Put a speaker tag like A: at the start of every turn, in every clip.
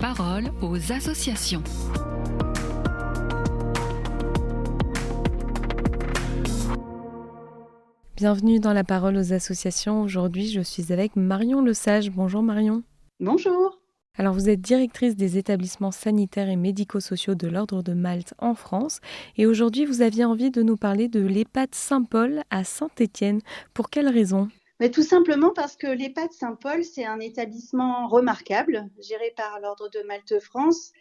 A: parole aux associations.
B: Bienvenue dans la parole aux associations. Aujourd'hui, je suis avec Marion Lesage. Bonjour Marion.
C: Bonjour.
B: Alors vous êtes directrice des établissements sanitaires et médico-sociaux de l'Ordre de Malte en France. Et aujourd'hui, vous aviez envie de nous parler de l'EHPAD Saint-Paul à Saint-Étienne. Pour quelle raison ?
C: Mais tout simplement parce que l'EHPAD Saint-Paul, c'est un établissement remarquable, géré par l'Ordre de Malte France,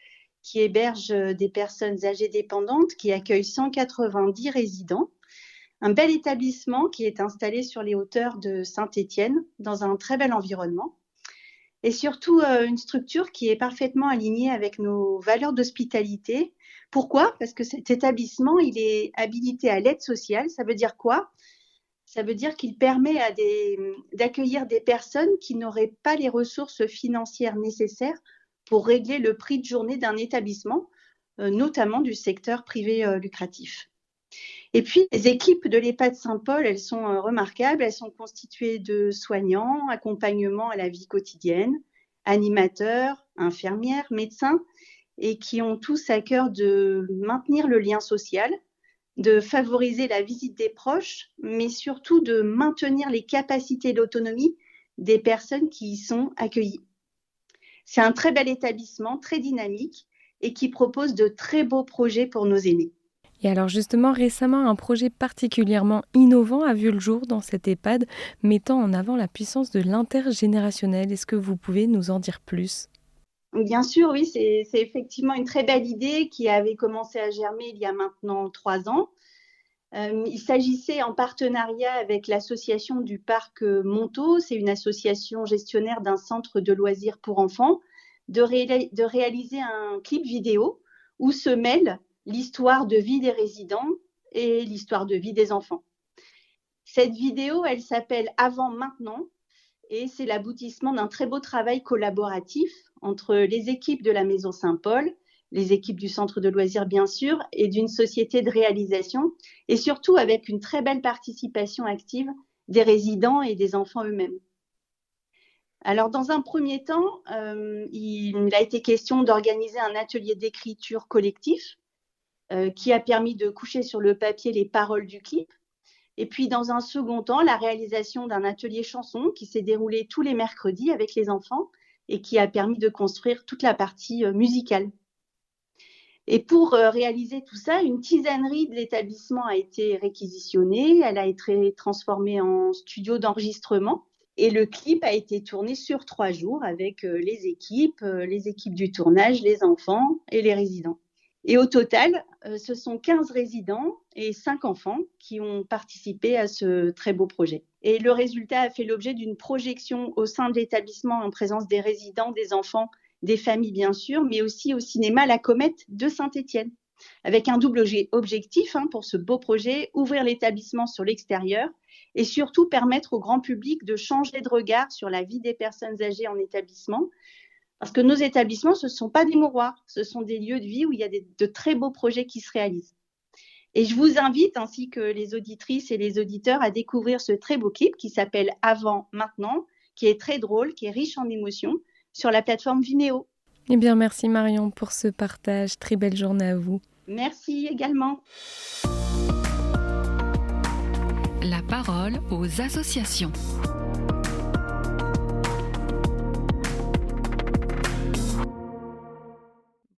C: qui héberge des personnes âgées dépendantes, qui accueille 190 résidents. Un bel établissement qui est installé sur les hauteurs de Saint-Étienne, dans un très bel environnement. Et surtout, une structure qui est parfaitement alignée avec nos valeurs d'hospitalité. Pourquoi ? Parce que cet établissement, il est habilité à l'aide sociale. Ça veut dire quoi ? Ça veut dire qu'il permet d'accueillir des personnes qui n'auraient pas les ressources financières nécessaires pour régler le prix de journée d'un établissement, notamment du secteur privé lucratif. Et puis, les équipes de l'EHPAD Saint-Paul, elles sont remarquables. Elles sont constituées de soignants, accompagnement à la vie quotidienne, animateurs, infirmières, médecins, et qui ont tous à cœur de maintenir le lien social, de favoriser la visite des proches, mais surtout de maintenir les capacités d'autonomie des personnes qui y sont accueillies. C'est un très bel établissement, très dynamique et qui propose de très beaux projets pour nos aînés.
B: Et alors justement, récemment, un projet particulièrement innovant a vu le jour dans cet EHPAD, mettant en avant la puissance de l'intergénérationnel. Est-ce que vous pouvez nous en dire plus ?
C: Bien sûr, oui, c'est effectivement une très belle idée qui avait commencé à germer il y a maintenant 3 ans. Il s'agissait en partenariat avec l'association du parc Montaut, c'est une association gestionnaire d'un centre de loisirs pour enfants, de réaliser un clip vidéo où se mêlent l'histoire de vie des résidents et l'histoire de vie des enfants. Cette vidéo, elle s'appelle Avant Maintenant et c'est l'aboutissement d'un très beau travail collaboratif entre les équipes de la Maison Saint-Paul, les équipes du centre de loisirs bien sûr, et d'une société de réalisation, et surtout avec une très belle participation active des résidents et des enfants eux-mêmes. Alors dans un premier temps, il a été question d'organiser un atelier d'écriture collectif qui a permis de coucher sur le papier les paroles du clip. Et puis, dans un second temps, la réalisation d'un atelier chanson qui s'est déroulé tous les mercredis avec les enfants et qui a permis de construire toute la partie musicale. Et pour réaliser tout ça, une tisanerie de l'établissement a été réquisitionnée, elle a été transformée en studio d'enregistrement et le clip a été tourné sur 3 jours avec les équipes du tournage, les enfants et les résidents. Et au total, ce sont 15 résidents et 5 enfants qui ont participé à ce très beau projet. Et le résultat a fait l'objet d'une projection au sein de l'établissement en présence des résidents, des enfants, des familles bien sûr, mais aussi au cinéma La Comète de Saint-Étienne. Avec un double objectif pour ce beau projet, ouvrir l'établissement sur l'extérieur et surtout permettre au grand public de changer de regard sur la vie des personnes âgées en établissement. Parce que nos établissements, ce ne sont pas des mouroirs, ce sont des lieux de vie où il y a de très beaux projets qui se réalisent. Et je vous invite, ainsi que les auditrices et les auditeurs, à découvrir ce très beau clip qui s'appelle Avant Maintenant, qui est très drôle, qui est riche en émotions, sur la plateforme Vimeo.
B: Eh bien, merci Marion pour ce partage. Très belle journée à vous.
C: Merci également.
A: La parole aux associations.